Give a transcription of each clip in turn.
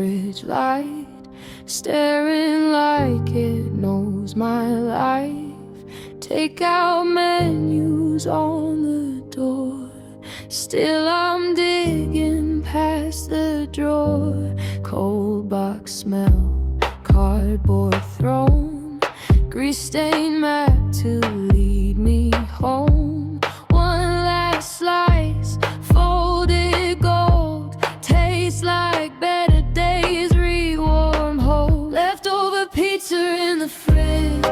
fridge light, staring like it knows my life. Take out menus on the door, still I'm digging past the drawer. Cold box smell, cardboard thrown, grease-stained map to lead me home. One last slice, folded gold, tastes like better days, rewarm whole. Leftover pizza in the fridge,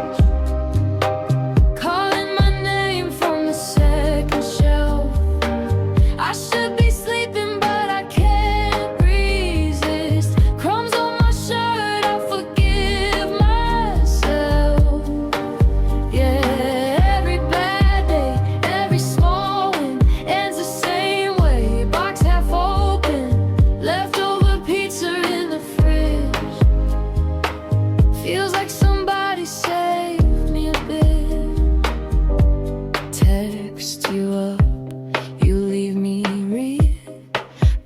calling my name from the second shelf. I should be sleeping but I can't resist. Crumbs on my shirt, I forgive myself. Yeah, every bad day, every small win ends the same way. Box half open, leftover pizza in the fridge. Feels like somebody saved me a bit. Text you up, you leave me read,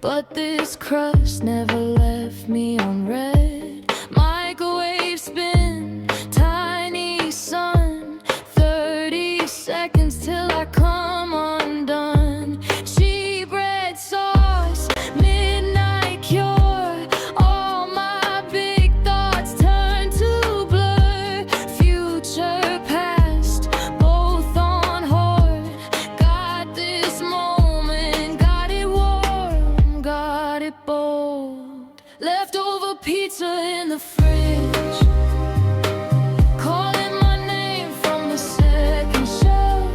but this crust never left me unread. Microwave spin, tiny sun, 30 seconds till I come undone. Cheap red sauce, midnight cure, all my big thoughts turn to blur. Future, past, both on hold. Got this moment, got it warm, got it bold. Leftover pizza in the fridge, calling my name from the second shelf.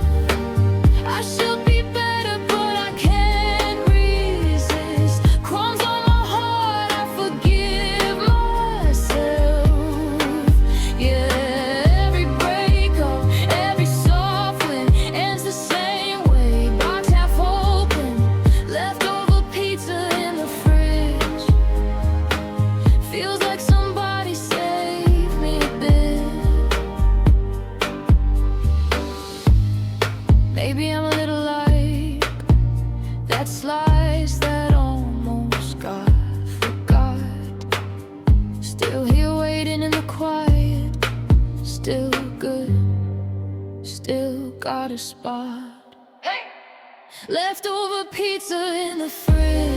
I should be better but I can't resist. Crumbs on my heart, I forgive myself. Yeah, every breakup, every soft win ends the same way. Box half open, leftover pizza in the fridge. Feels like somebody saved me a bit. Maybe I'm a little like that slice that almost got forgot. Still here waiting in the quiet, still good, still got a spot. Leftover pizza in the fridge.